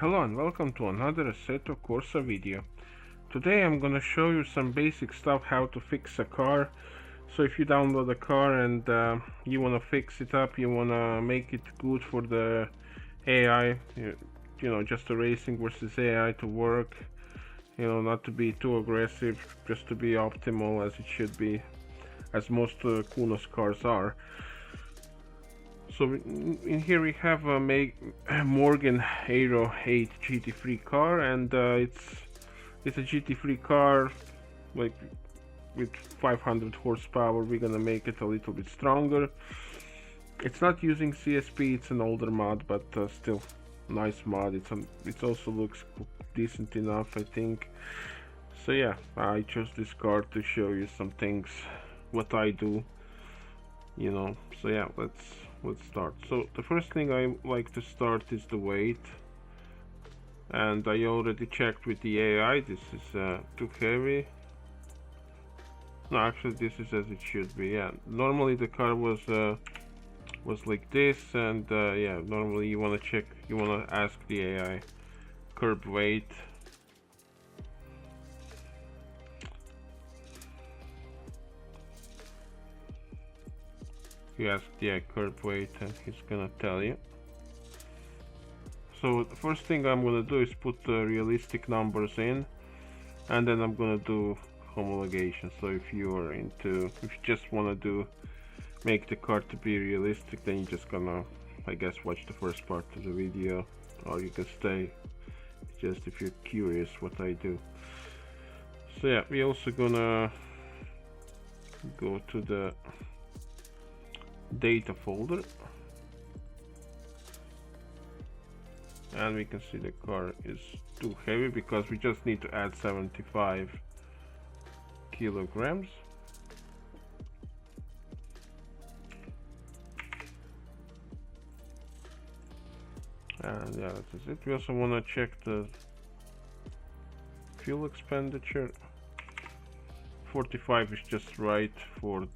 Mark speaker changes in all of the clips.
Speaker 1: Hello and welcome to another Assetto Corsa video. Today I'm gonna show you some basic stuff how to fix a car. So if you download a car and you wanna fix it up, you wanna make it good for the AI, you know, just the racing versus AI to work, you know, not to be too aggressive, just to be optimal as it should be, as most Kunos cars are. So in here we have a Morgan Aero 8 GT3 car, and it's a GT3 car, like with 500 horsepower. We're gonna make it a little bit stronger. It's not using CSP; it's an older mod, but still nice mod. It also looks decent enough, I think. So yeah, I chose this car to show you some things, what I do, you know. So yeah, let's start. So the first thing I like to start is the weight, and I already checked with the AI. This is too heavy. No, actually this is as it should be. Yeah, normally the car was like this, and yeah, normally you want to ask the AI curb weight. You ask the curb weight and he's gonna tell you. So the first thing I'm gonna do is put the realistic numbers in, and then I'm gonna do homologation. So if you just wanna make the car to be realistic, then you're just gonna, I guess, watch the first part of the video, or you can stay just if you're curious what I do. So yeah, we're also gonna go to the data folder, and we can see the car is too heavy because we just need to add 75 kilograms. And yeah, that's it. We also want to check the fuel expenditure. 45 is just right for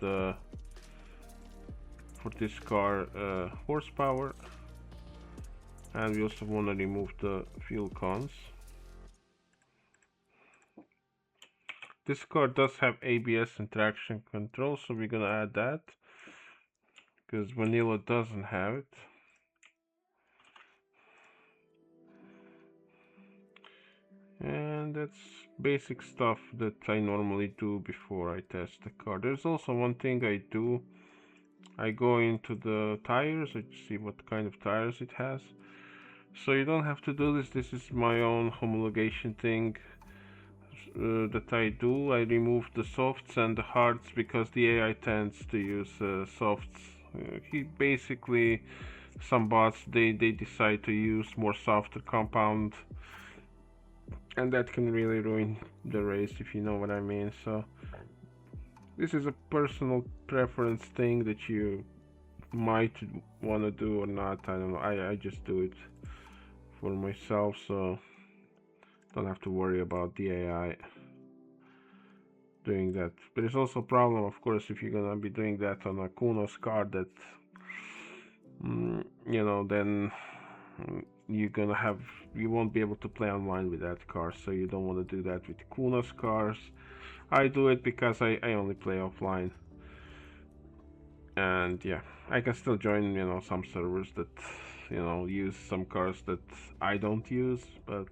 Speaker 1: this car horsepower, and we also want to remove the fuel cons. This car does have ABS and traction control, so we're gonna add that because vanilla doesn't have it. And that's basic stuff that I normally do before I test the car. There's also one thing I do. I go into the tires, I see what kind of tires it has. So you don't have to do this. This is my own homologation thing that I do. I remove the softs and the hards because the AI tends to use softs. He basically, some bots, they decide to use more softer compound, and that can really ruin the race, if you know what I mean. So this is a personal preference thing that you might want to do or not. I don't know. I just do it for myself, so don't have to worry about the AI doing that. But it's also a problem, of course, if you're gonna be doing that on a Kunos car, that you know, then you won't be able to play online with that car. So you don't want to do that with Kunos cars. I do it because I only play offline, and yeah, I can still join, you know, some servers that, you know, use some cars that I don't use, but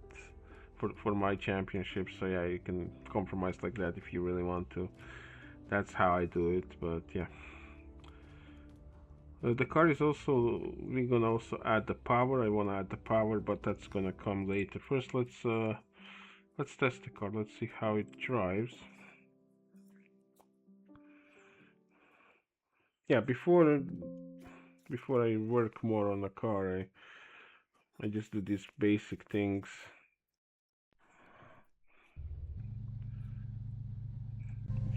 Speaker 1: for my championship. So yeah, you can compromise like that if you really want to. That's how I do it. But yeah, the car is also, we're gonna also add the power. I want to add the power, but that's gonna come later. First, let's test the car. Let's see how it drives. Yeah, before I work more on the car, I just do these basic things.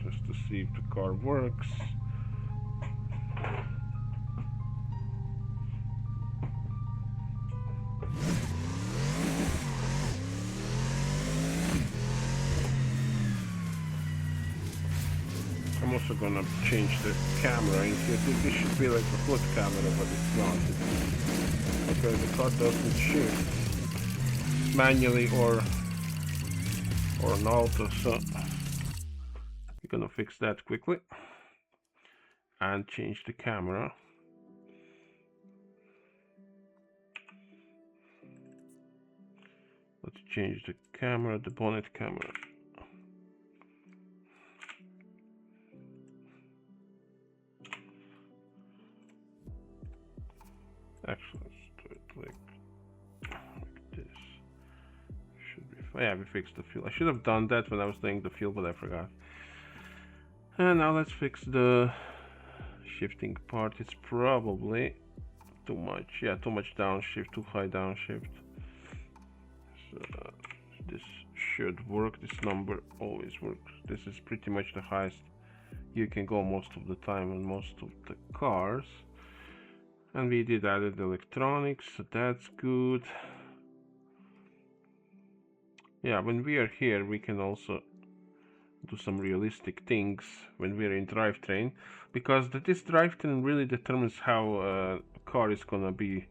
Speaker 1: Just to see if the car works. I'm also gonna change the camera in here. This should be like a foot camera, but it's not. Because the car doesn't shift. manually or an auto, so we're gonna fix that quickly and change the camera. Let's change the camera, the bonnet camera. Actually, let's do it like this. Should be fine. Yeah, we fixed the fuel. I should have done that when I was doing the fuel, but I forgot. And now let's fix the shifting part. It's probably too much. Yeah, too much downshift, too high downshift. So this should work. This number always works. This is pretty much the highest you can go most of the time on most of the cars. And we did added electronics, so that's good. Yeah, when we are here, we can also do some realistic things when we're in drivetrain, because this drivetrain really determines how a car is gonna be,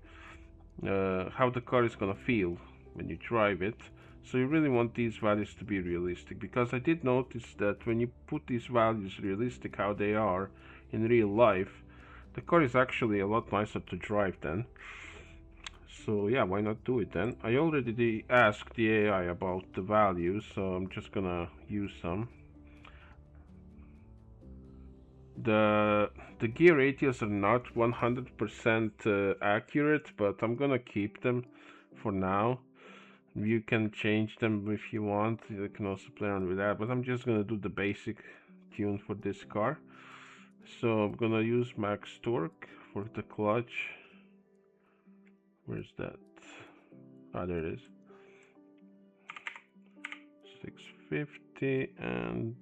Speaker 1: how the car is gonna feel when you drive it. So you really want these values to be realistic, because I did notice that when you put these values realistic how they are in real life, the car is actually a lot nicer to drive then. So yeah, why not do it then? I already asked the AI about the values, so I'm just gonna use some. The gear ratios are not 100% accurate, but I'm gonna keep them for now. You can change them if you want. You can also play around with that, but I'm just gonna do the basic tune for this car. So I'm gonna use max torque for the clutch. Where's that? Ah, there it is. 650, and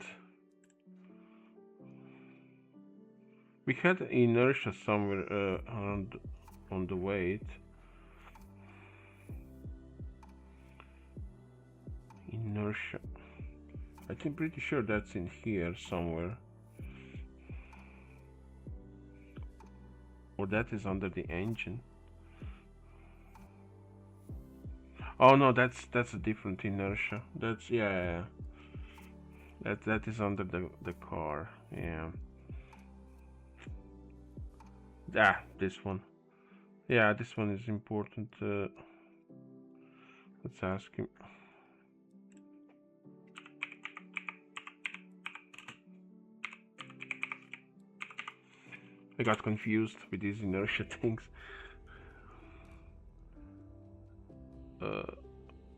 Speaker 1: we had inertia somewhere around on the weight. Inertia. I think pretty sure that's in here somewhere. Or that is under the engine. Oh no, that's a different inertia. That's yeah. That is under the car. Yeah. Ah, this one. Yeah, this one is important. Let's ask him. I got confused with these inertia things.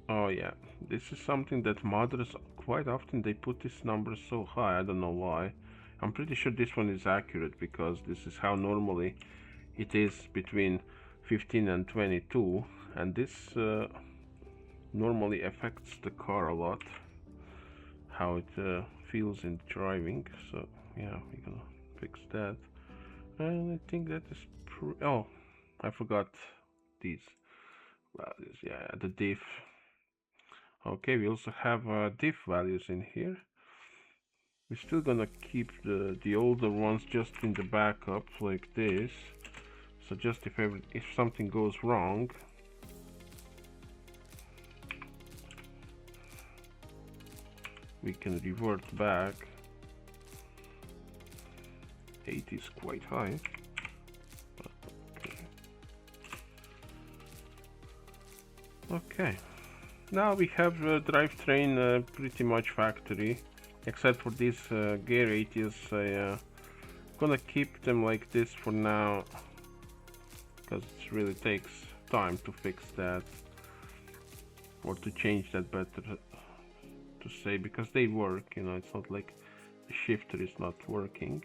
Speaker 1: Oh yeah, this is something that modders quite often, they put this number so high. I don't know why. I'm pretty sure this one is accurate, because this is how normally it is between 15 and 22, and this normally affects the car a lot, how it feels in driving. So yeah, we're gonna fix that. And I think that is oh, I forgot these values. Yeah, the diff. Okay, we also have diff values in here. We're still gonna keep the older ones just in the backup like this. So just if something goes wrong, we can revert back. 80 is quite high. Okay. Now we have drivetrain pretty much factory, except for these gear ratios. I'm gonna keep them like this for now, because it really takes time to fix that, or to change that, better to say, because they work, you know. It's not like the shifter is not working.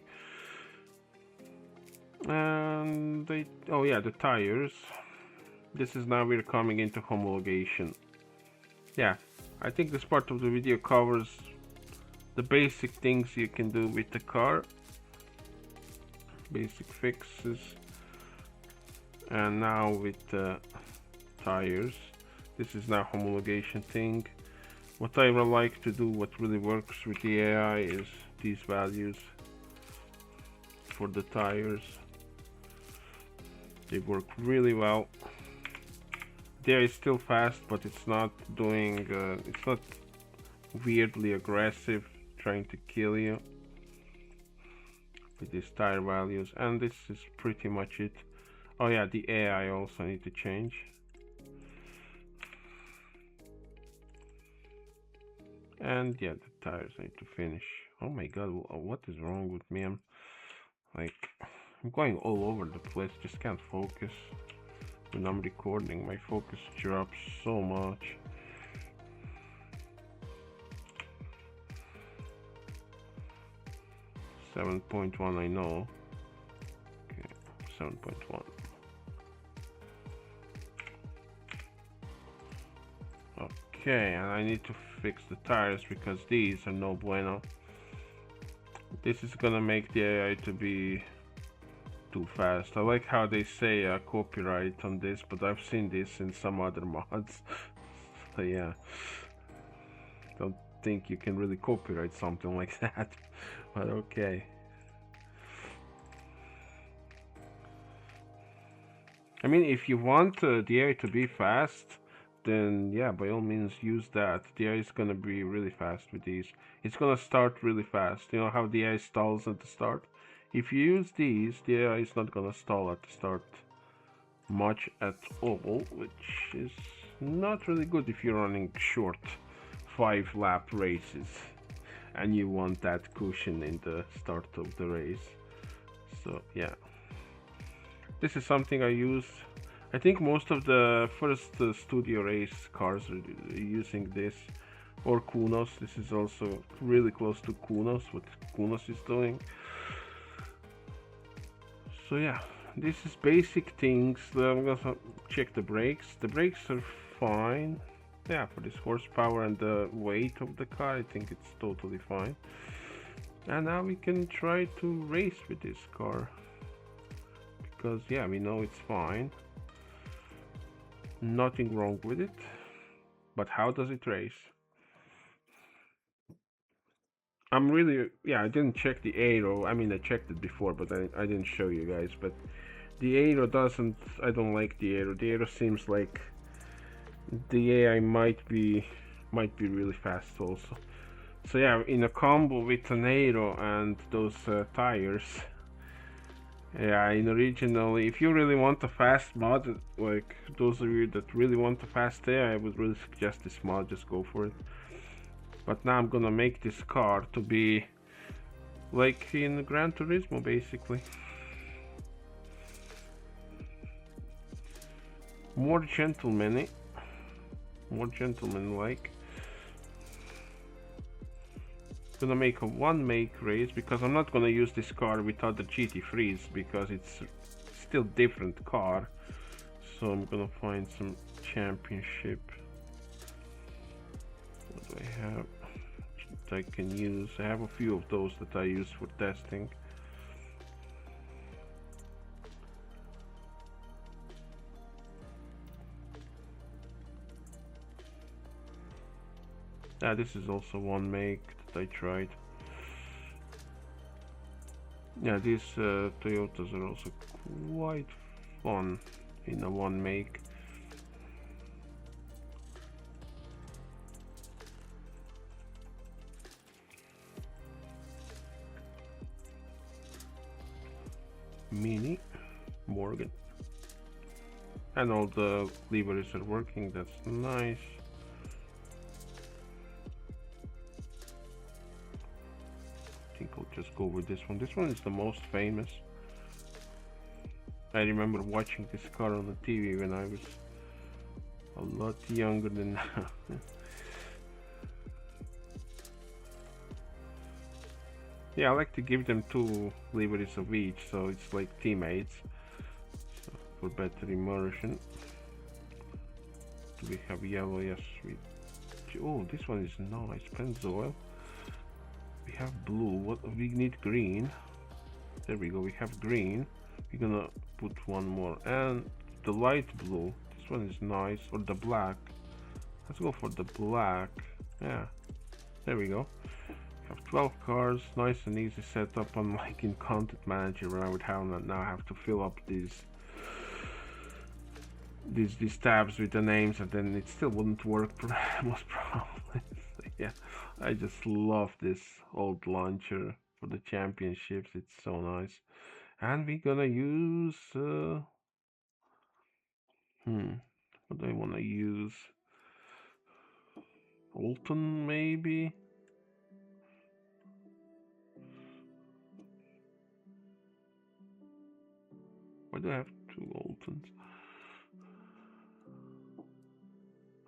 Speaker 1: And oh yeah, the tires. This is now we're coming into homologation. Yeah, I think this part of the video covers the basic things you can do with the car, basic fixes. And now with the tires, this is now homologation thing. What I would like to do, what really works with the AI, is these values for the tires. They work really well. There is still fast, but it's not doing, it's not weirdly aggressive, trying to kill you with these tire values. And this is pretty much it. Oh yeah, the AI also need to change. And yeah, the tires need to finish. Oh my god, what is wrong with me? I'm going all over the place, just can't focus. When I'm recording, my focus drops so much. .1, I know. Okay, 7.1. Okay, and I need to fix the tires because these are no bueno. This is gonna make the AI to be too fast. I like how they say copyright on this, but I've seen this in some other mods. So yeah, don't think you can really copyright something like that, but okay. I mean, if you want the AI to be fast, then yeah, by all means use that. The AI is gonna be really fast with these. It's gonna start really fast. You know how the AI stalls at the start? If you use these, the AI is not gonna stall at the start much at all, which is not really good if you're running short 5-lap races and you want that cushion in the start of the race. So yeah, this is something I use. I think most of the first studio race cars are using this, or Kunos. This is also really close to Kunos, what Kunos is doing. So yeah, this is basic things. I'm gonna check the brakes. The brakes are fine. Yeah, for this horsepower and the weight of the car, I think it's totally fine. And now we can try to race with this car. Because yeah, we know it's fine. Nothing wrong with it. But how does it race? I'm really, yeah, I didn't check the aero. I mean, I checked it before, but I didn't show you guys. But the aero doesn't, I don't like the aero. The aero seems like the AI might be really fast also. So yeah, in a combo with an aero and those tires, yeah, in originally, if you really want a fast mod, like those of you that really want a fast AI, I would really suggest this mod, just go for it. But now I'm gonna make this car to be like in Gran Turismo, basically. More gentleman-y, more gentleman-like. Gonna make a one-make race because I'm not gonna use this car with other GT3s because it's still different car. So I'm gonna find some championship. What do I have that I can use? I have a few of those that I use for testing. Yeah, this is also one make that I tried. Yeah, these Toyotas are also quite fun in a one make. Mini Morgan, and all the levers are working. That's nice. I think I'll just go with this one. This one is the most famous. I remember watching this car on the TV when I was a lot younger than now. Yeah, I like to give them 2 liveries of each, so it's like teammates, so for better immersion. Do we have yellow? Yes, we. Oh, this one is nice. Pennzoil. We have blue. What we need? Green. There we go. We have green. We're gonna put one more, and the light blue. This one is nice. Or the black. Let's go for the black. Yeah. There we go. Have 12 cars, nice and easy setup, unlike in Content Manager where I would have now have to fill up these these tabs with the names, and then it still wouldn't work most probably. Yeah, I just love this old launcher for the championships. It's so nice. And we're gonna use what do I want to use? Alton maybe. Why do I have two Altons?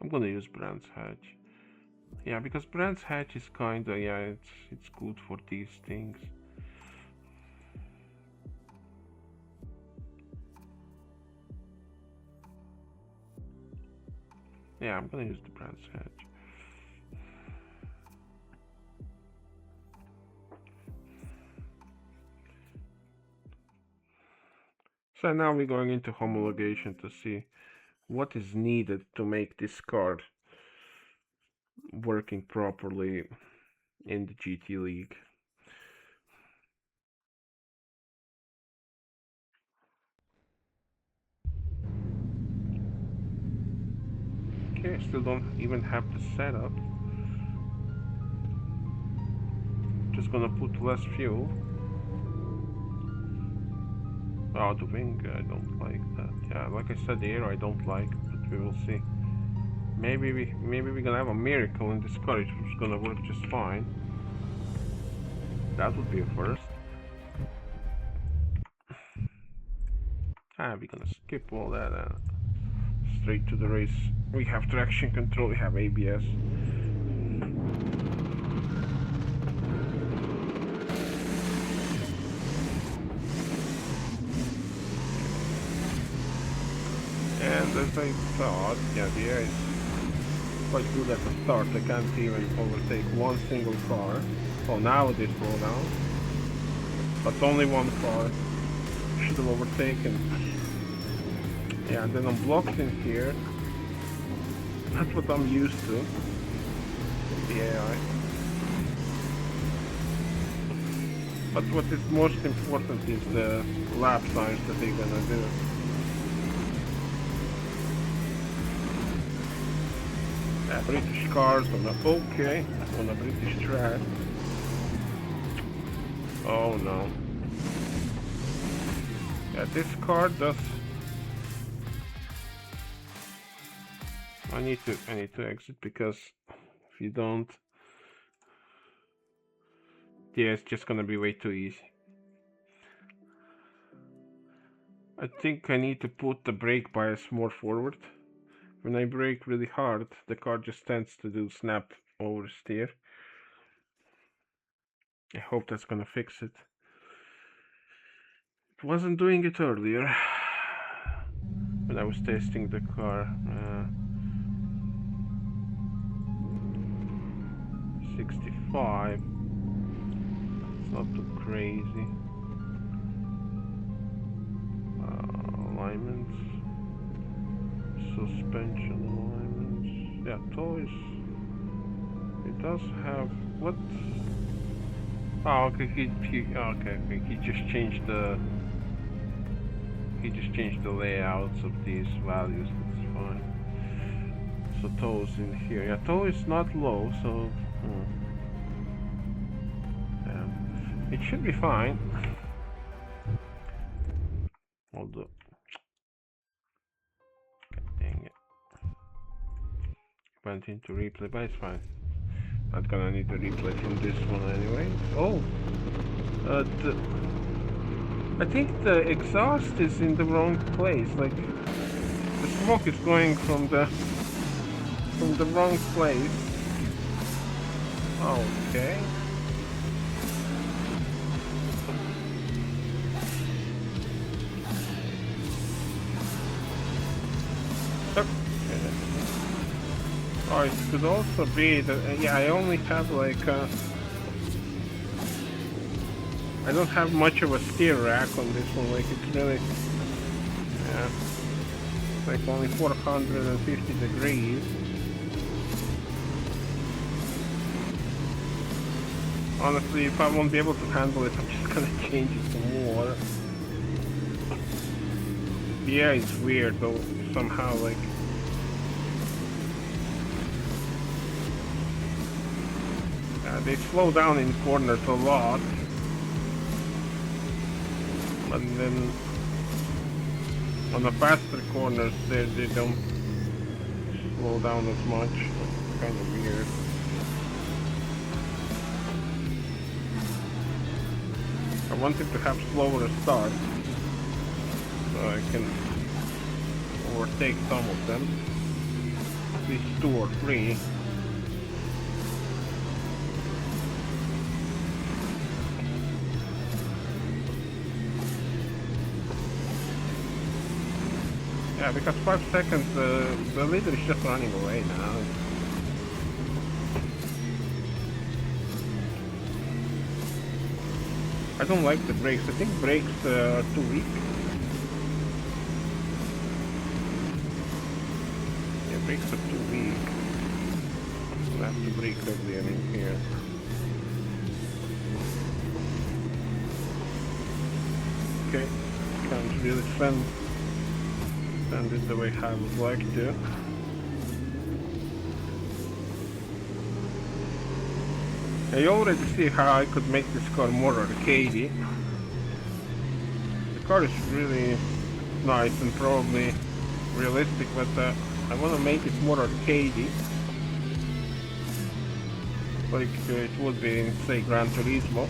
Speaker 1: I'm gonna use Brands Hatch. Yeah, because Brands Hatch is kinda, yeah, it's good for these things. Yeah, I'm gonna use the Brands Hatch. So now we're going into homologation to see what is needed to make this car working properly in the GT League. Okay, I still don't even have the setup. Just gonna put less fuel. Oh, the wing, I don't like that. Yeah, like I said, the aero I don't like, but we will see. Maybe we're gonna have a miracle in this car. It's gonna work just fine. That would be a first. We're gonna skip all that. Straight to the race. We have traction control. We have ABS. And as I thought, yeah, the air is quite good at the start. I can't even overtake one single car. Oh, now it is slow down. But only one car should have overtaken. Yeah, and then I'm blocked in here. That's what I'm used to. The AI. But what is most important is the lap times that they're gonna do. British cars on a British track. Oh no. Yeah, this car does. I need to exit because if you don't, yeah, it's just gonna be way too easy. I think I need to put the brake bias more forward. When I brake really hard, the car just tends to do snap oversteer. I hope that's gonna fix it. It wasn't doing it earlier when I was testing the car. 65. It's not too crazy. Alignments. Suspension alignments. Yeah, toys. It does have what? Oh, okay. He just changed the. He just changed the layouts of these values. That's fine. So toes in here. Yeah, toe is not low, so yeah, it should be fine. Although, dang it, went into replay, but it's fine. Not gonna need to replay from this one anyway. Oh, I think the exhaust is in the wrong place. Like the smoke is going from the wrong place. Okay. Oh, it could also be that, yeah, I only have like, I don't have much of a steer rack on this one, like it's really, yeah, it's like only 450 degrees. Honestly, if I won't be able to handle it, I'm just gonna change it to more. Yeah, it's weird though, somehow, like... they slow down in corners a lot. But then... on the faster corners, they don't slow down as much. It's kind of weird. I want it to have slower start, so I can overtake some of them. At least 2 or 3. Yeah, because 5 seconds, the leader is just running away now. I don't like the brakes. I think brakes are too weak. Yeah, brakes are too weak. I'll have to brake earlier in here. Okay, can't really send it the way I would like to. I already see how I could make this car more arcadey. The car is really nice and probably realistic, but I want to make it more arcadey, like it would be in, say, Gran Turismo.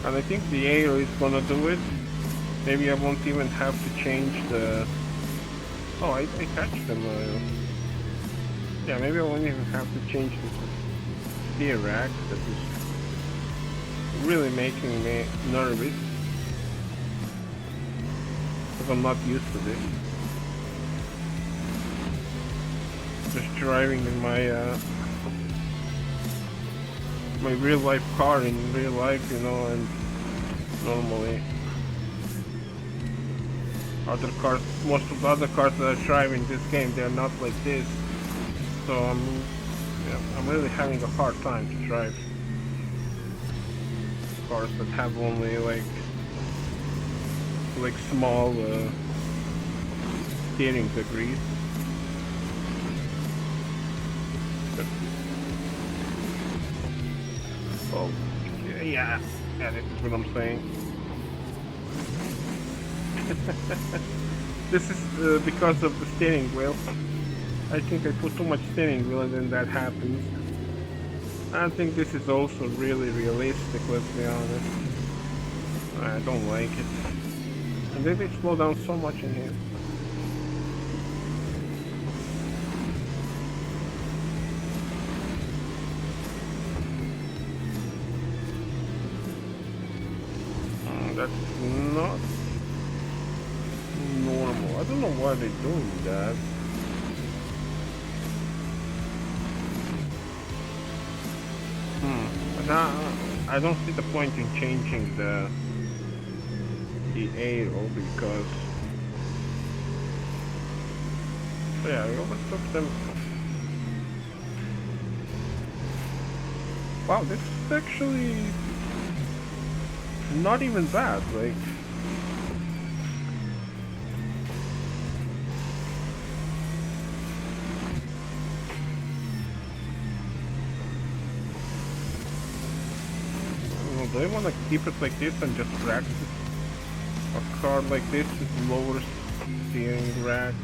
Speaker 1: And I think the Aero is gonna do it. Maybe I won't even have to change the... Oh, I catch them. Yeah, maybe I won't even have to change the steer rack. That is really making me nervous, because I'm not used to this. Just driving in my my real life car in real life, you know, and normally other cars, most of the other cars that I drive in this game, they're not like this. So I'm really having a hard time to drive cars that have only like small steering degrees. But, oh, yeah, this is what I'm saying. This is because of the steering wheel. I think I put too much steering wheel and then that happens. I think this is also really realistic, let's be honest. I don't like it. And then they slow down so much in here. That's not normal. I don't know why they're doing that. But I don't see the point in changing the Aero, because yeah, I overtook them. Wow, this is actually not even bad, like... Do I want to keep it like this and just practice a car like this with lower steering rack?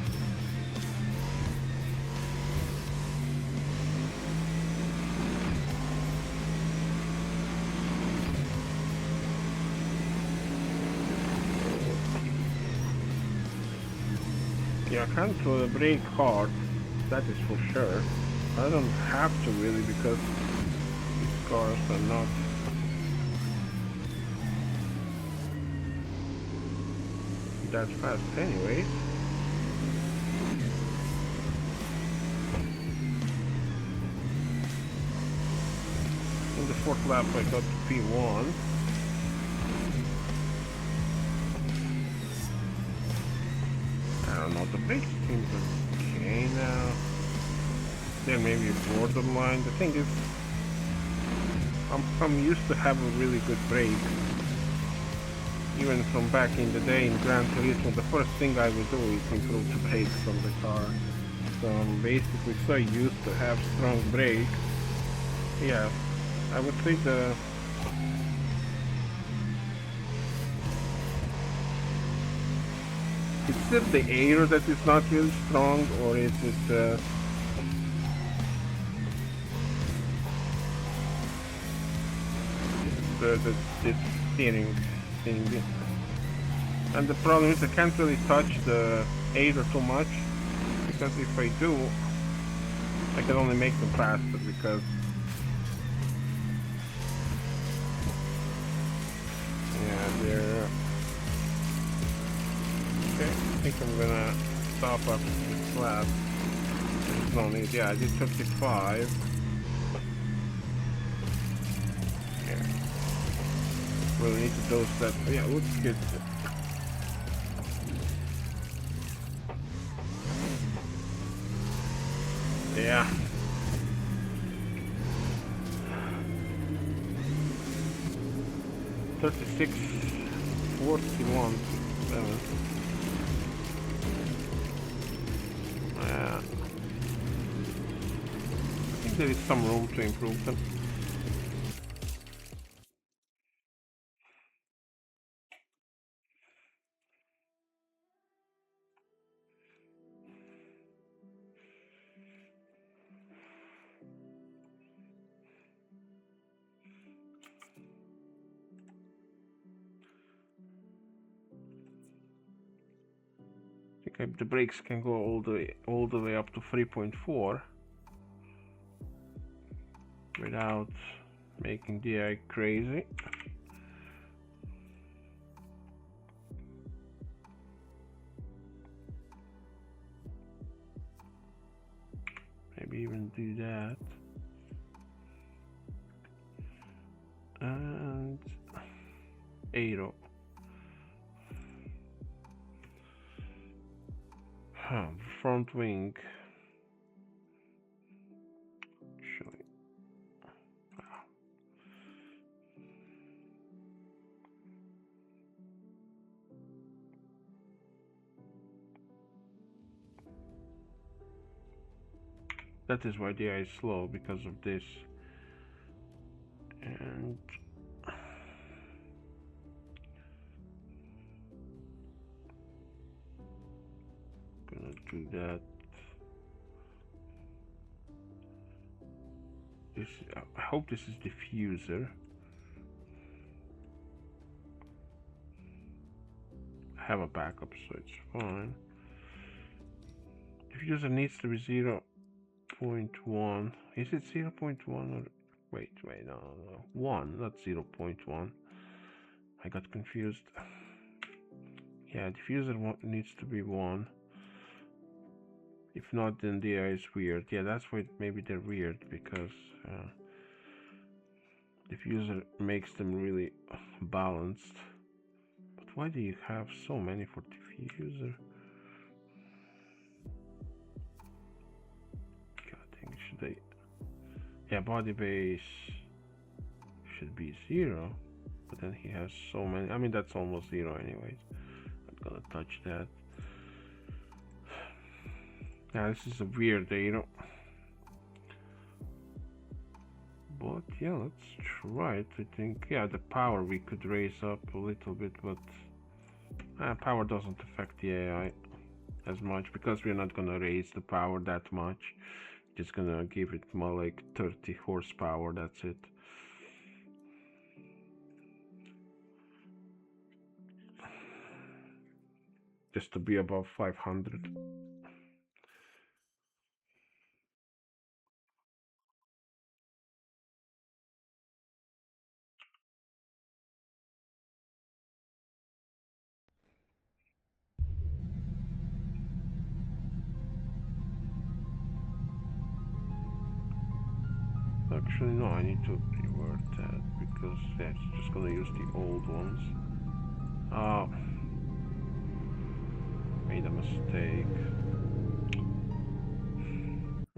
Speaker 1: Yeah, I can't brake hard, that is for sure. I don't have to really, because these cars are not that fast anyways. In the 4th lap I got to P1. I don't know, the brakes seems okay now. They're maybe borderline. The thing is, I'm used to have a really good brake. Even from back in the day in Gran Turismo, the first thing I would do is improve the brakes on the car. So I'm basically so used to have strong brakes. Yeah, I would say is it the air that is not really strong, or is it this steering thing? And the problem is I can't really touch the air too much, because if I do, I can only make them faster because yeah, they're okay. I think I'm gonna stop up this lap. There's no need. Yeah, I did 55. Yeah. Really need to dose that. Yeah, looks good. Yeah. $36.41. Yeah. I think there is some room to improve them. I think the brakes can go all the way up to 3.4 without making the AI crazy. Maybe even do that. And Aero. Front wing. Showing. That is why the AI is slow, because of this. And gonna do that. This, I hope this is diffuser. I have a backup, so it's fine. Diffuser needs to be 0.1. Is it 0.1 or wait, no, 1, not 0.1. I got confused. Yeah, diffuser needs to be 1. If not, then the AI is weird. Yeah, that's why maybe they're weird, because diffuser makes them really balanced. But why do you have so many for diffuser? God dang, should I? Yeah, body base should be 0, but then he has so many. I mean, that's almost 0 anyways. I'm gonna touch that. Yeah, this is a weird data. But yeah, let's try it. I think, yeah, the power we could raise up a little bit, but power doesn't affect the AI as much, because we're not gonna raise the power that much. Just gonna give it more like 30 horsepower, that's it. Just to be above 500. Actually, no, I need to revert that, because yeah, it's just gonna use the old ones. Made a mistake.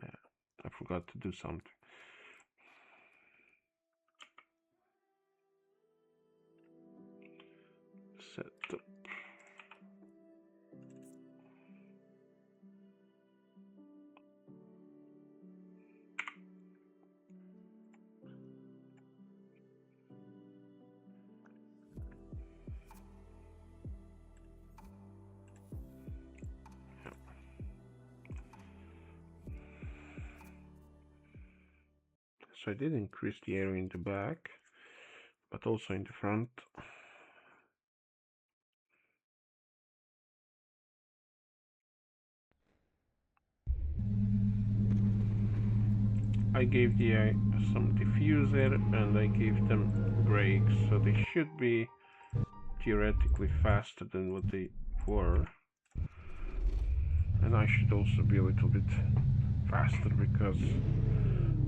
Speaker 1: Yeah, I forgot to do something. Assetto. So I did increase the area in the back, but also in the front. I gave the AI some diffuser and I gave them brakes, so they should be theoretically faster than what they were. And I should also be a little bit faster because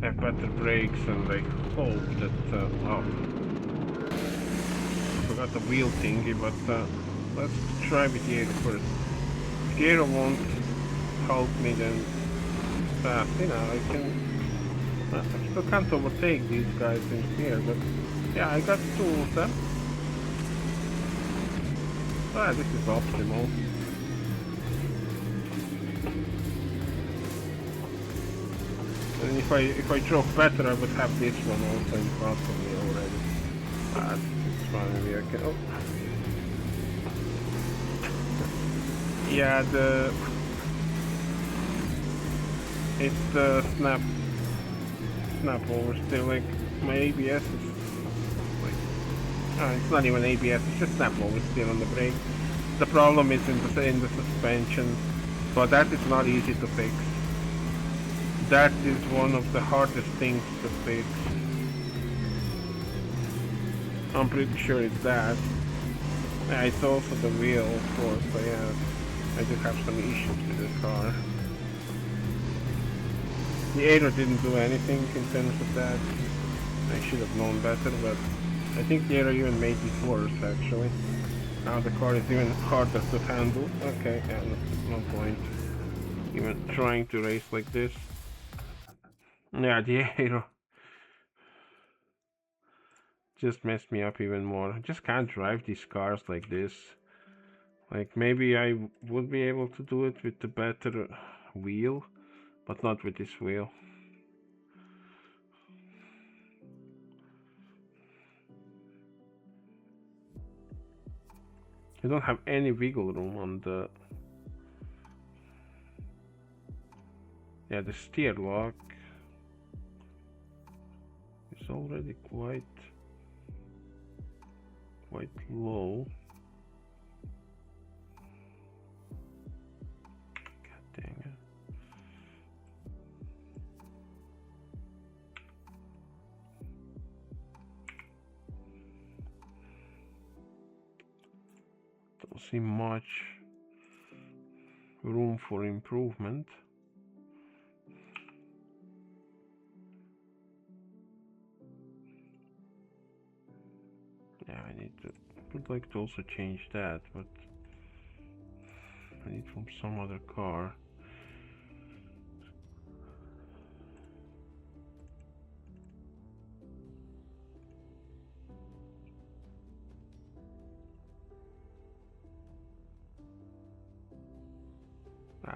Speaker 1: I have better brakes, and I hope that oh, I forgot the wheel thingy, but let's try with the Aero first. If the Aero won't help me, then you know, I still can't overtake these guys in here, but yeah, I got two of them. Ah, this is optimal. And if I drove better, I would have this one also in front of me already. Ah, this is finally okay. Oh. Yeah, it's the snap over still. Like my ABS is like, it's not even ABS. It's just snap over still on the brake. The problem is in the suspension, but that is not easy to fix. That is one of the hardest things to fix. I'm pretty sure it's that. Yeah, it's also the wheel, of course, but yeah, I do have some issues with the car. The Aero didn't do anything in terms of that. I should have known better, but I think the Aero even made it worse, actually. Now the car is even harder to handle. Okay, yeah, no point even trying to race like this. Yeah, the Aero just messed me up even more. I just can't drive these cars like this. Like, maybe I would be able to do it with the better wheel, but not with this wheel. You don't have any wiggle room on the... Yeah, the steer lock is already quite low. God dang it. Don't see much room for improvement. Yeah, would like to also change that, but I need from some other car.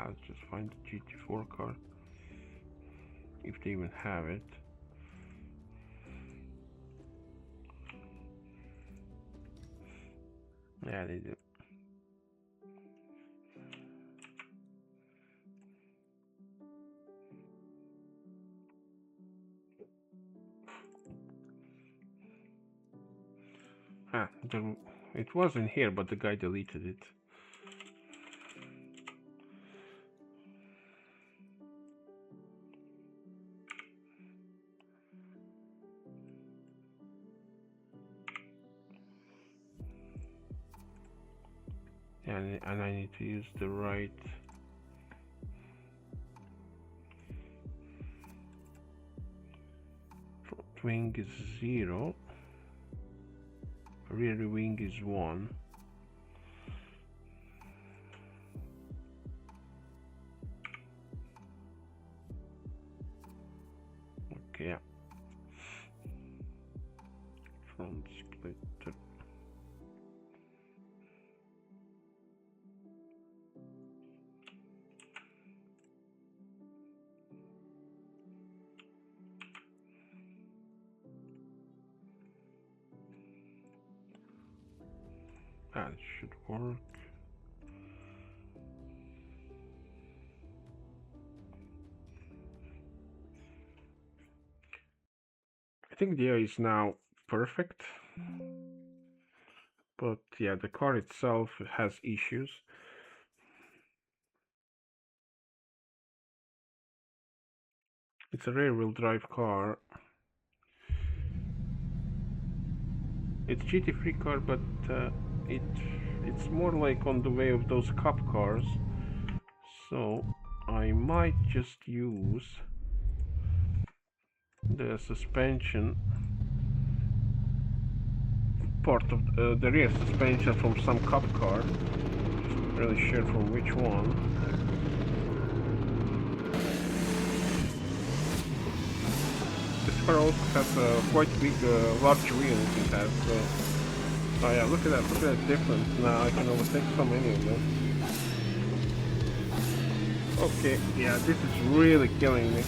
Speaker 1: Let's just find the GT4 car, if they even have it. Yeah, they do. It was in here, but the guy deleted it. And I need to use the right front wing is 0, rear wing is 1. Okay, yeah. Front splitter. That should work. I think the AI is now perfect, but yeah, the car itself has issues. It's a rear-wheel drive car. It's GT3 car, but it's more like on the way of those cup cars. So I might just use the suspension part of the rear suspension from some cup car. Not really sure from which one. This car also has a quite big, large wheels. It has. Oh yeah, look at that! Look at that difference. Now I can overtake so many of them. Okay, yeah, this is really killing me.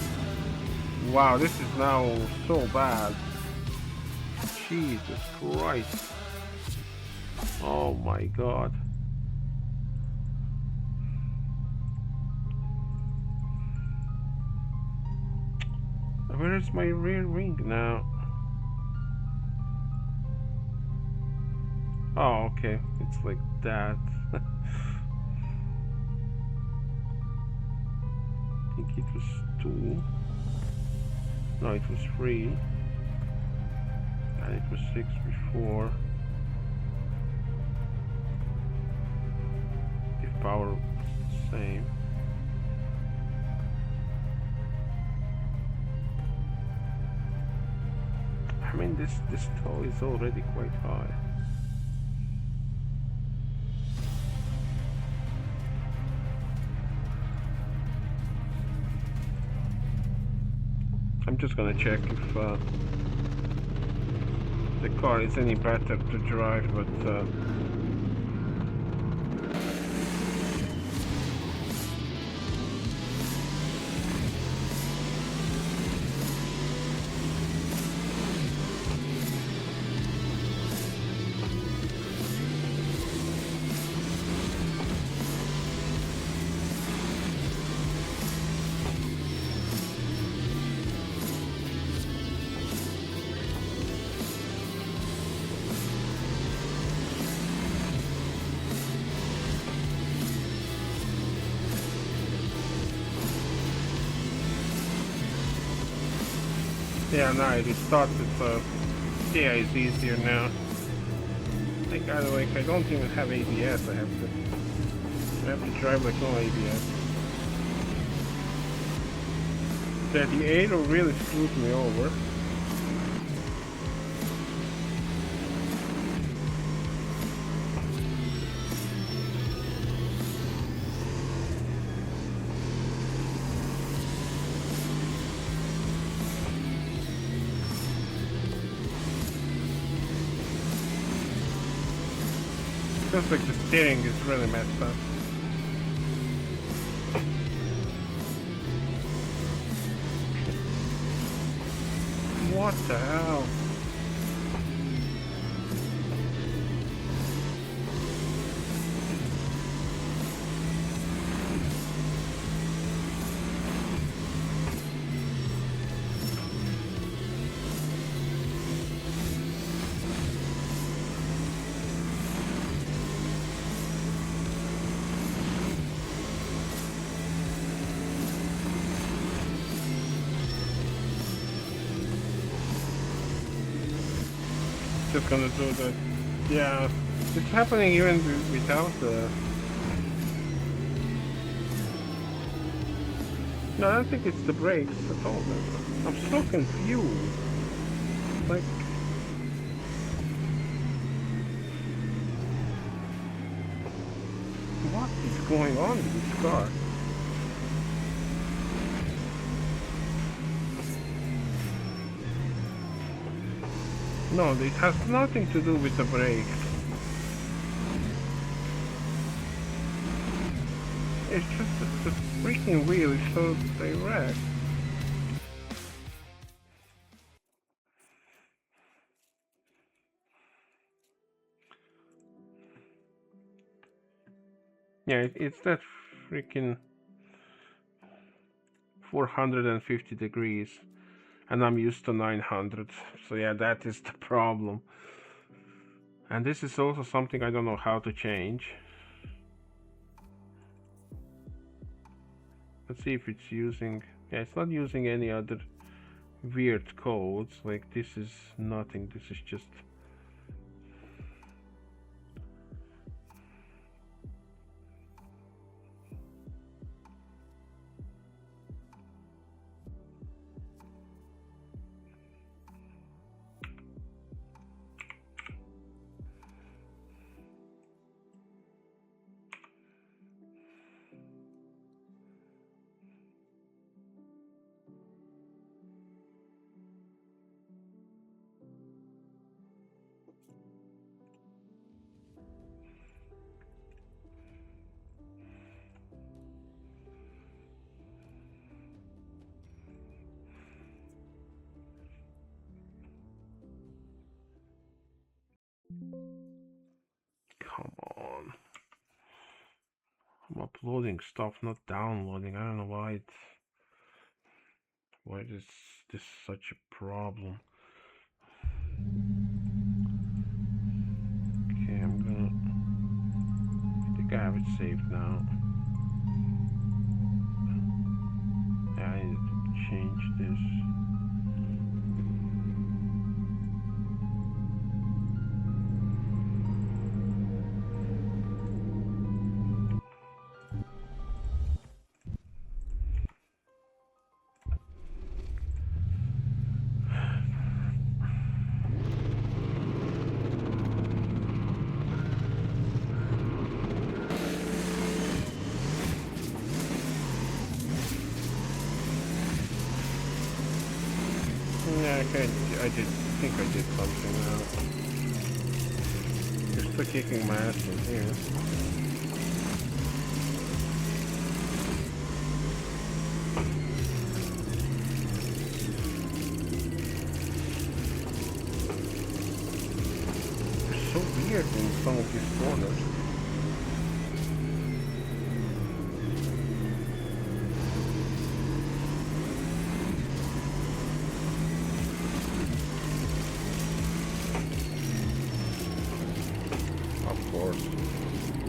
Speaker 1: Wow, this is now so bad. Jesus Christ. Oh my god. Where is my rear wing now? Oh, okay. It's like that. I think it was 2. No, it was 3. And it was 6 before. If power was the same. I mean, this toe is already quite high. I'm just gonna check if the car is any better to drive, but yeah, no, it restarted, so yeah, it's easier now. Like, like I don't even have ABS. I have to drive like no ABS. Yeah, the Aero really screwed me over. Feels like the steering is really messed up. What the hell? Just gonna do that. Yeah, it's happening even without the. No, I don't think it's the brakes at all. I'm so confused. Like, what is going on with this car? No, it has nothing to do with the brakes. It's just that the freaking wheel is so direct. Yeah, it's that freaking 450 degrees, and I'm used to 900. So yeah, that is the problem. And this is also something I don't know how to change. Let's see if it's using, yeah, it's not using any other weird codes. Like this is nothing, this is just, come on. I'm uploading stuff, not downloading. I don't know why is this such a problem. Okay, I think I have it saved now. Yeah, I need to change this. Yeah, okay, think I did something now. You're still kicking my ass in here. They're so weird in some of these corners. Of course.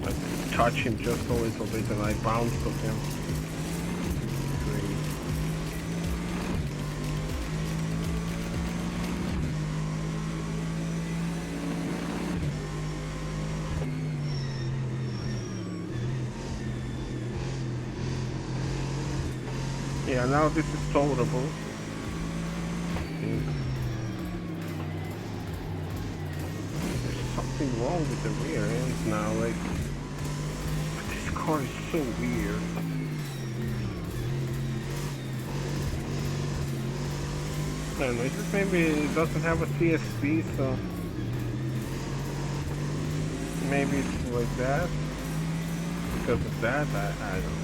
Speaker 1: I touch him just a little bit and I bounce to him. Great. Yeah, now this is tolerable. Okay. There's something wrong with the rear end now, like, but this car is so weird. I don't know, it's just maybe it doesn't have a CSP, so maybe it's like that. Because of that, I don't know.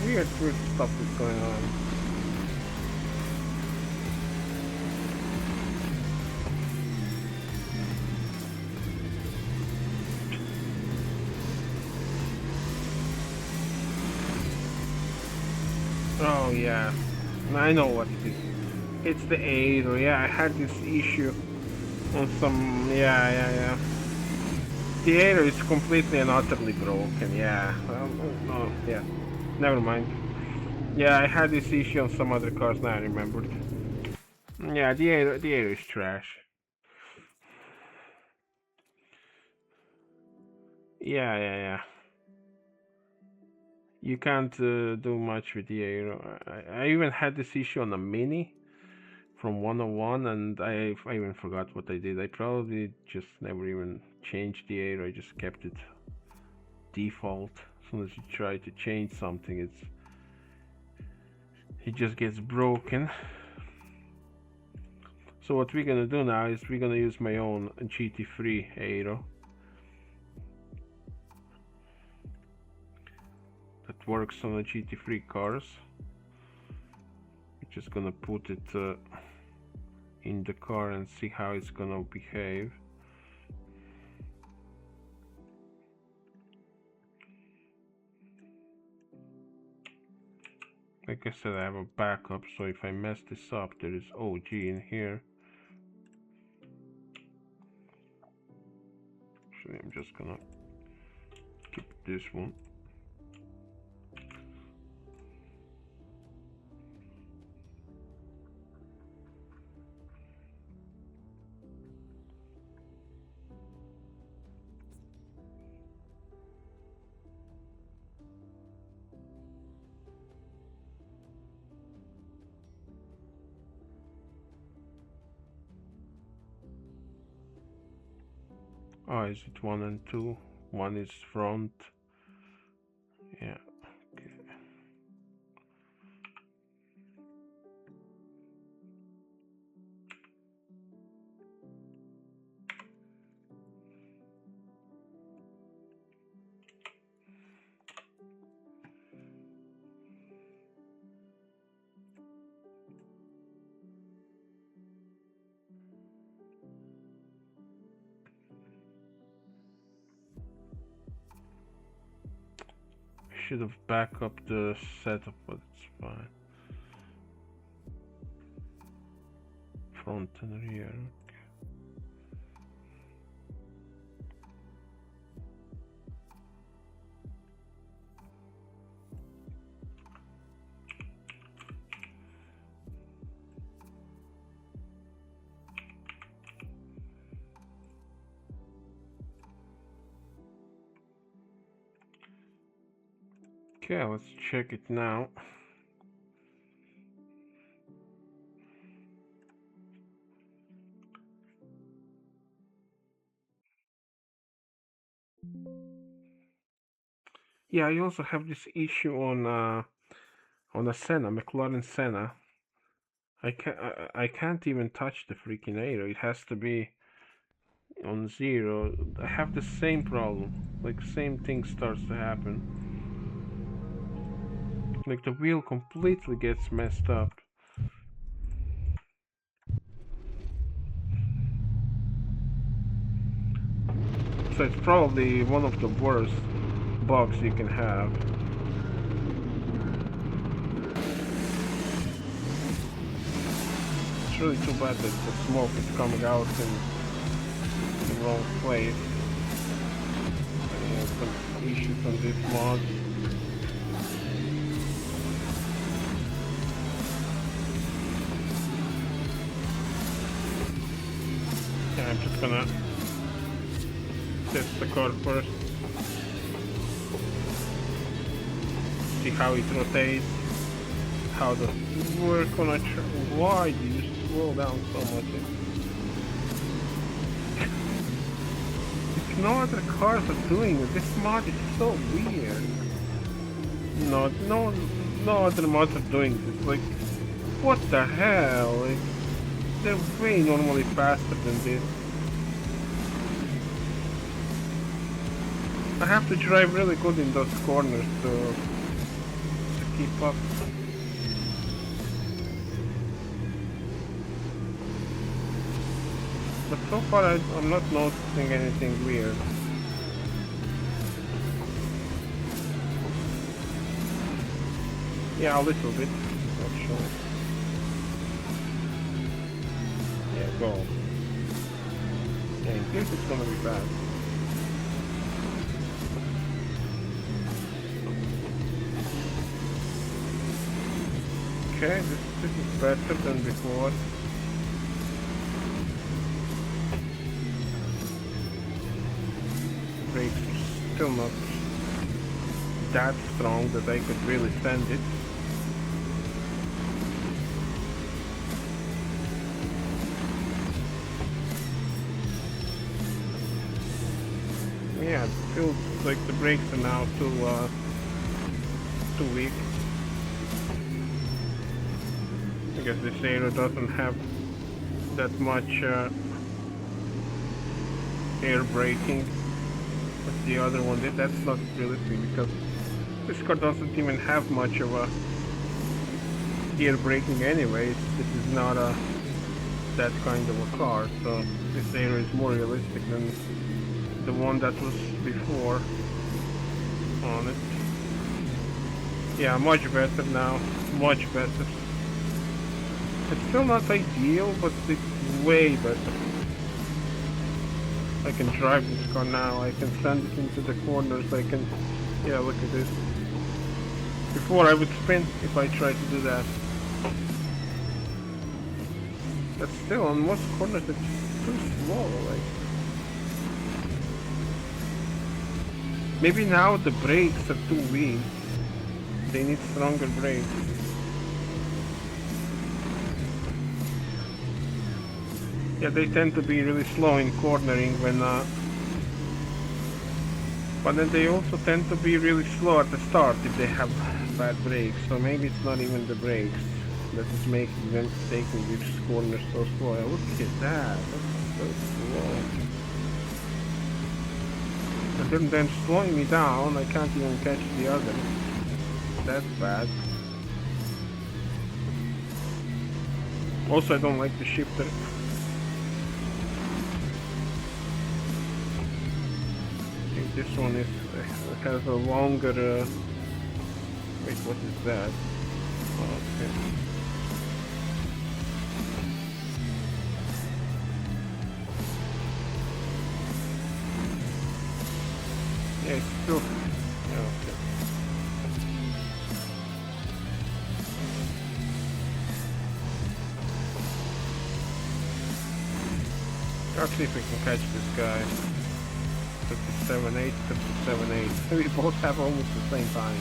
Speaker 1: Weird stuff is going on. Oh yeah, I know what it is. It's the Aero. Yeah, I had this issue on some. Yeah. The Aero is completely and utterly broken. Yeah. No. Yeah. Never mind. Yeah, I had this issue on some other cars. Now I remembered. Yeah, the Aero is trash. Yeah. You can't do much with the Aero. I even had this issue on a Mini from 101, and I even forgot what I did. I probably just never even changed the Aero. I just kept it default. As soon as you try to change something, it just gets broken. So what we're gonna do now is we're gonna use my own GT3 Aero that works on the GT3 cars. Just gonna put it in the car and see how it's gonna behave. Like I said, I have a backup, so if I mess this up, there is OG in here. Actually, I'm just gonna keep this one. Oh, is it 1 and 2? 1 is front. Yeah, okay. I should have backed up the setup, but it's fine. Front and rear. Okay, let's check it now. Yeah, I also have this issue on a Senna, McLaren Senna. I can't even touch the freaking aero. It has to be on 0. I have the same problem. Like, same thing starts to happen. Like, the wheel completely gets messed up. So it's probably one of the worst bugs you can have. It's really too bad that the smoke is coming out in the wrong place. I have some issues on this mod. Yeah, I'm just gonna test the car first. See how it rotates. How does it work on a why do you slow down so much? If no other cars are doing it, this mod is so weird. No other mods are doing this. Like, what the hell? Like, they're way normally faster than this. I have to drive really good in those corners to keep up. But so far I'm not noticing anything weird. Yeah, a little bit, actually. Yeah, go. Yeah, in case it's gonna be bad. Okay, this is better than before. Brakes are still not that strong that I could really send it. Yeah, it feels like the brakes are now too weak. I guess this aero doesn't have that much air braking. But the other one did. That's not realistic because this car doesn't even have much of a gear braking anyways. This is not a that kind of a car, so this aero is more realistic than the one that was before on it. Yeah, much better now, much better. It's still not ideal, but it's way better. I can drive this car now, I can send it into the corners, I can... Yeah, look at this. Before I would spin if I tried to do that. But still, on most corners it's too slow, like... Maybe now the brakes are too weak. They need stronger brakes. Yeah, they tend to be really slow in cornering when... But then they also tend to be really slow at the start if they have bad brakes. So maybe it's not even the brakes that is making them taking these corners so slow. Look at that, that's so slow. And then slowing me down, I can't even catch the other. That's bad. Also, I don't like the shifter. I think this one has a longer... Wait, what is that? Oh, okay. Yeah, it's still... Yeah, okay. Let's see if we can catch this guy. 37.8, 37.8. We both have almost the same time.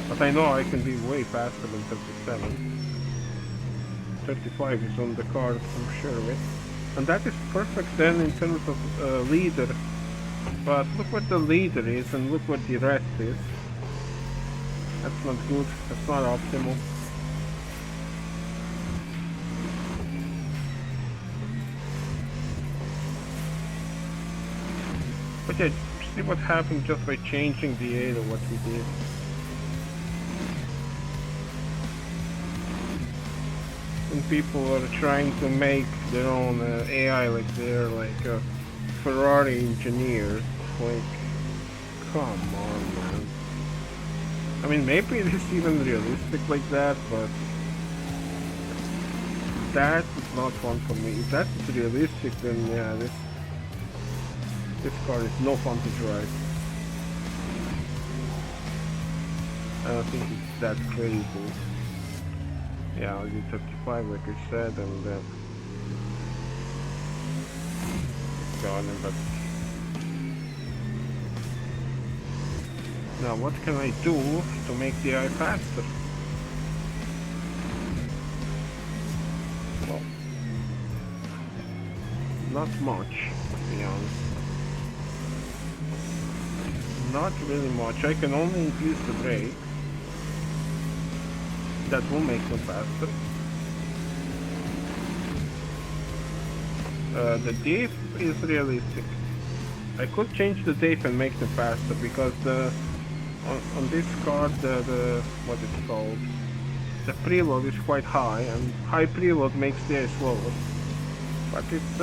Speaker 1: But I know I can be way faster than 37. 35 is on the card, I'm sure of it. And that is perfect then in terms of leader. But look what the leader is and look what the rest is. That's not good, that's not optimal. But yeah, see what happened just by changing the aero, what we did. And people are trying to make their own AI like they're like Ferrari engineers. Like, come on, man. I mean, maybe it is even realistic like that, but that is not fun for me. If that is realistic, then yeah, this car is no fun to drive. I don't think it's that crazy. Yeah, I'll do 35 like I said, and then got him, but now what can I do to make the AI faster? Well, not much, to be honest. Not really much. I can only increase the brake. That will make them faster. The diff is realistic. I could change the diff and make them faster because on this card the what it's called, the preload is quite high, and high preload makes the air slower. But it's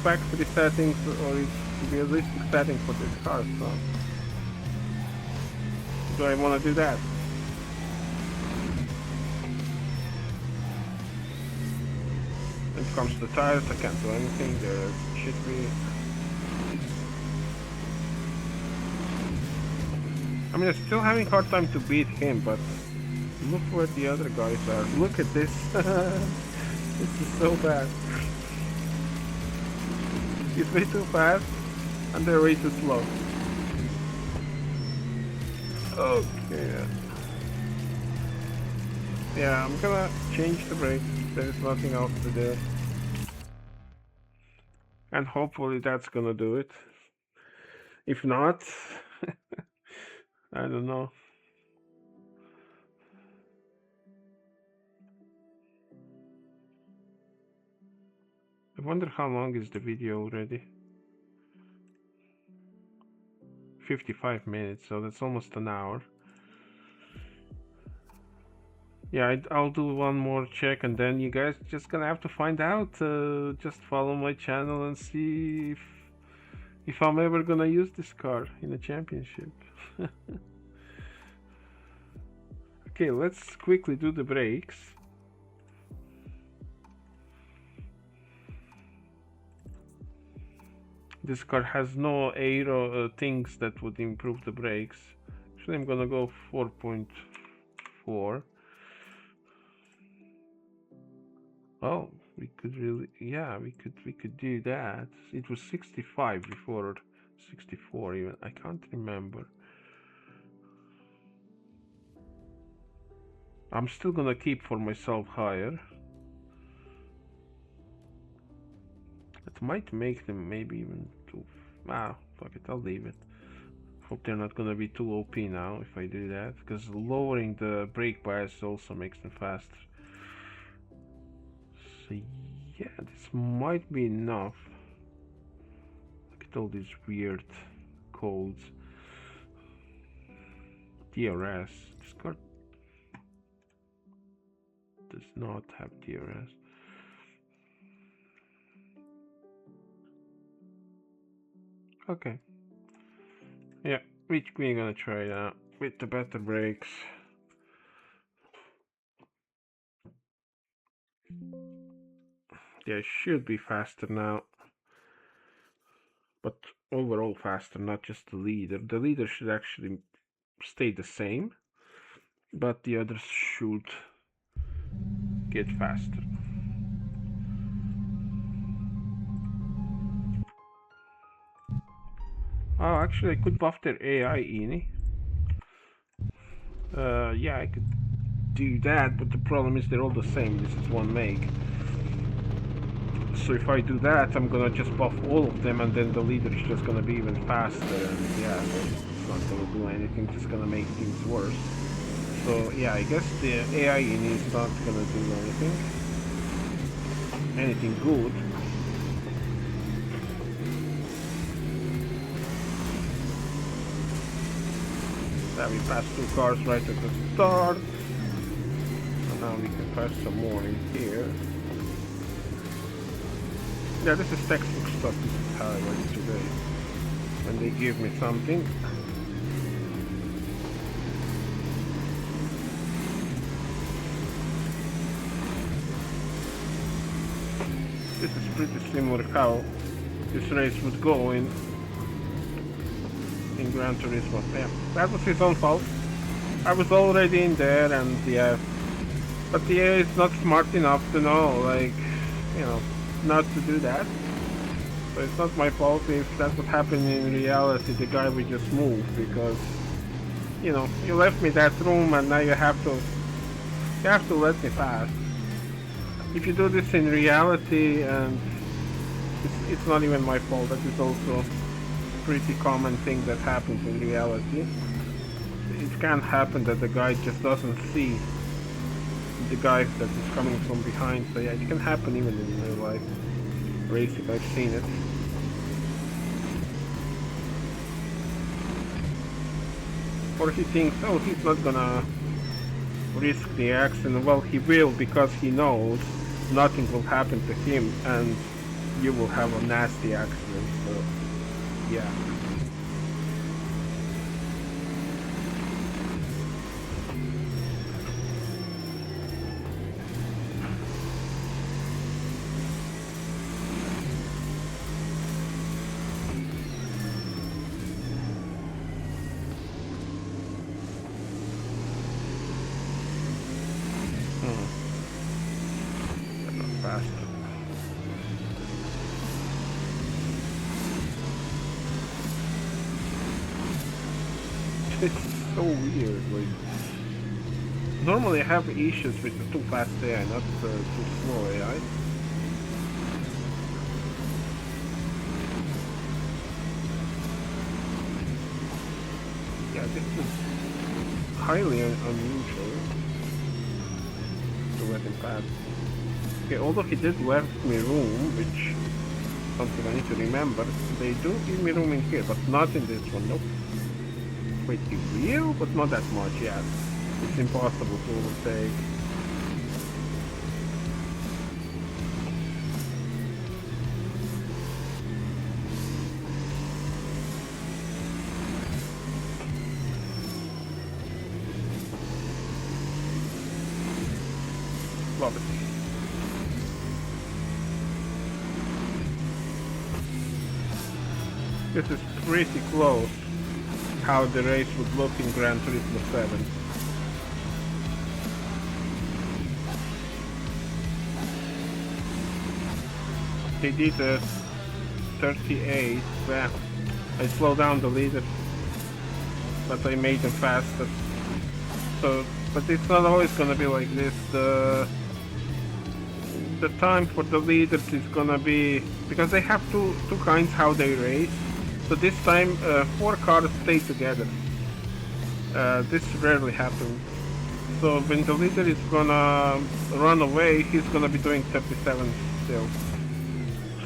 Speaker 1: factory settings or it's realistic setting for this car, so do I want to do that? When it comes to the tires, I can't do anything. There should be... I mean, I'm still having a hard time to beat him, but look where the other guys are. Look at this. This is so bad. He's way too fast, and they're way too slow. Okay. Yeah, I'm gonna change the brakes. There is nothing else to do. And hopefully that's gonna do it. If not, I don't know. I wonder how long is the video already. 55 minutes, so that's almost an hour. Yeah, I'll do one more check, and then you guys just gonna have to find out. Just follow my channel and see if I'm ever gonna use this car in a championship. Okay, let's quickly do the brakes. This car has no aero things that would improve the brakes. Actually, I'm gonna go 4.4. Oh, we could really, yeah, we could do that. It was 65 before, or 64 even. I can't remember. I'm still gonna keep for myself higher. It might make them maybe even too. Fuck it, I'll leave it. Hope they're not gonna be too OP now if I do that, because lowering the brake bias also makes them faster. So yeah, this might be enough. Look at all these weird codes. DRS. This car does not have DRS. Okay. Yeah, we're gonna try that with the better brakes. Yeah, should be faster now. But overall faster, not just the leader. The leader should actually stay the same, but the others should get faster. Oh, actually I could buff their AI, Eni. Yeah, I could do that, but the problem is they're all the same. This is one make. So if I do that, I'm gonna just buff all of them, and then the leader is just gonna be even faster, and yeah, it's not gonna do anything, just gonna make things worse. So yeah, I guess the AI Eni is not gonna do anything good. Yeah, we passed 2 cars right at the start. And now we can pass some more in here. Yeah, this is textbook stuff. This is how I work today. When they give me something. This is pretty similar how this race would go in Gran Turismo. Yeah, that was his own fault. I was already in there, and yeah, but the AI is not smart enough to know, like, you know, not to do that. So it's not my fault if that would happen in reality. The guy would just move, because, you know, you left me that room, and now you have to let me pass. If you do this in reality, and it's not even my fault, that is also pretty common thing that happens in reality. It can happen that the guy just doesn't see the guy that is coming from behind. So yeah, it can happen even in real life racing. I've seen it. Or he thinks, oh, he's not gonna risk the accident. Well, he will, because he knows nothing will happen to him, and you will have a nasty accident. So yeah. Faster. It's so weird. Like, normally I have issues with the too fast AI, not the too slow AI. Yeah, this is highly unusual to let him pass. Okay, although he did left me room, which is something I need to remember, they do give me room in here, but not in this one. Nope. Wait, he will, but not that much. Yeah, it's impossible to overtake. poverty. This is pretty close how the race would look in Gran Turismo 7. They did a 38. I slowed down the leader, but I made them faster. So, but it's not always gonna be like this. The time for the leaders is gonna be, because they have two kinds how they race. So this time 4 cars stay together. This rarely happens. So when the leader is gonna run away, he's gonna be doing 37 still.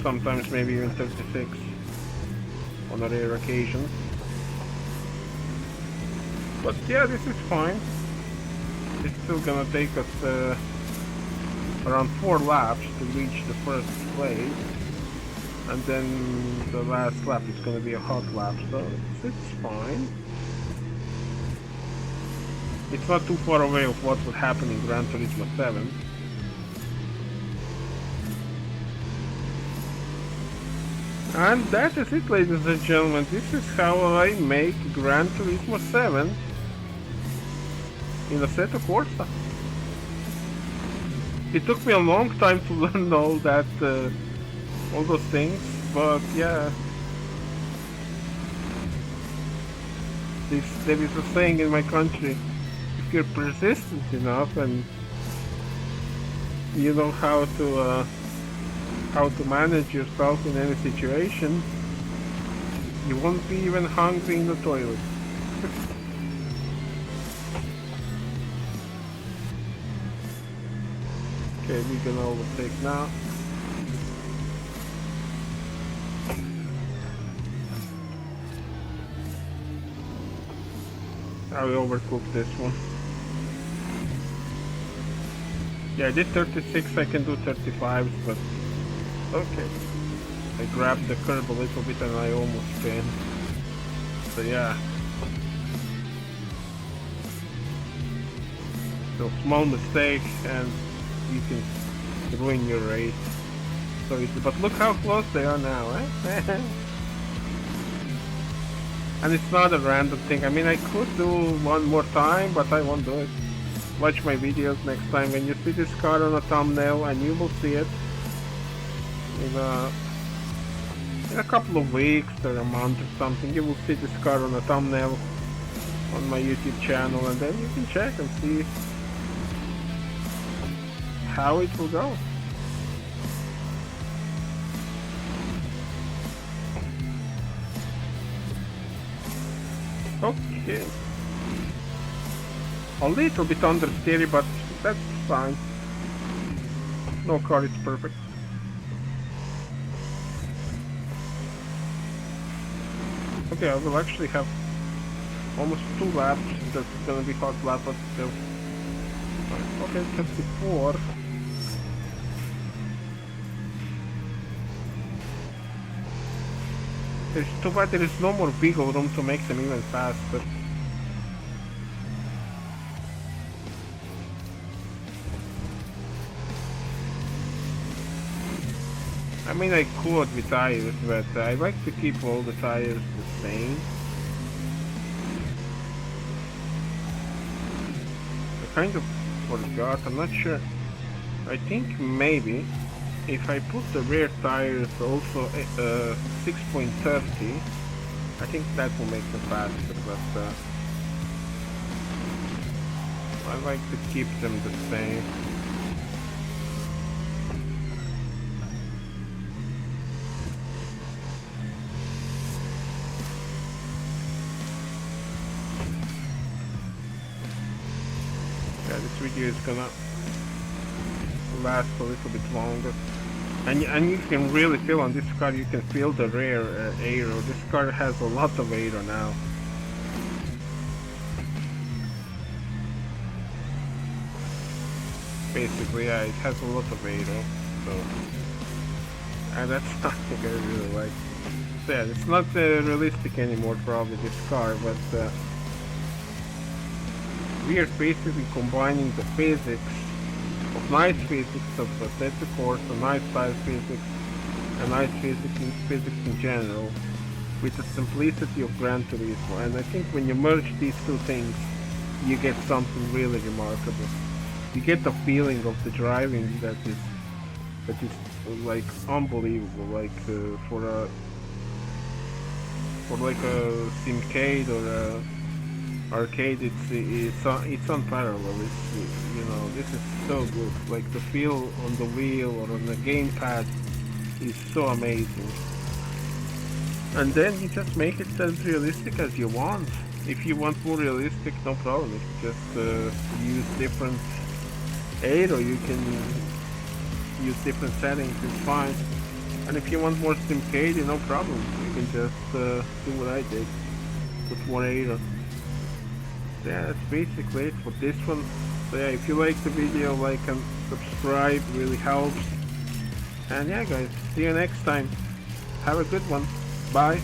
Speaker 1: Sometimes maybe even 36 on a rare occasion. But yeah, this is fine. It's still gonna take us around 4 laps to reach the first place, and then the last lap is gonna be a hot lap, so it's fine. It's not too far away of what would happen in Gran Turismo 7. And that is it, ladies and gentlemen. This is how I make Gran Turismo 7 in Assetto Corsa. It took me a long time to learn all that, all those things, but yeah. There is a saying in my country: if you're persistent enough and you know how to manage yourself in any situation, you won't be even hungry in the toilet. Okay, we can overtake now. I overcooked this one. Yeah, I did 36, I can do 35s, but okay. I grabbed the curb a little bit and I almost spin. So yeah. So small mistake and you can ruin your race. So easy. But look how close they are now, eh? And it's not a random thing. I mean, I could do one more time, but I won't do it. Watch my videos next time. When you see this car on a thumbnail, and you will see it in a couple of weeks or a month or something, you will see this car on a thumbnail on my YouTube channel, and then you can check and see how it will go. Okay. A little bit understeery, but that's fine. No car is perfect. Okay, I will actually have almost 2 laps. That's gonna be hot lap, but still. Okay, 24. It's too bad there is no more wiggle room to make them even faster. I mean, I could with tires, but I like to keep all the tires the same. I kind of forgot, I'm not sure. I think maybe if I put the rear tires also 6.30, I think that will make them faster, but I like to keep them the same. Yeah, this video is gonna last a little bit longer. And you can really feel on this car, you can feel the rear aero. This car has a lot of aero now. Basically, yeah, it has a lot of aero. So, and that's something I really like. So yeah, it's not realistic anymore, probably, this car, but we are basically combining the physics of nice physics of Assetto Corsa, nice tire physics, and nice physics in general, with the simplicity of Gran Turismo. And I think when you merge these two things, you get something really remarkable. You get the feeling of the driving that is like unbelievable. Like for like a simcade or a arcade, it's unparalleled. This is so good. Like the feel on the wheel or on the gamepad is so amazing. And then you just make it as realistic as you want. If you want more realistic, no problem. If you just use different aero, you can use different settings, it's fine. And if you want more simcade, no problem. You can just do what I did, put more aero. Yeah, that's basically it for this one. So yeah, if you like the video, like and subscribe, really helps. And yeah guys, see you next time. Have a good one. Bye.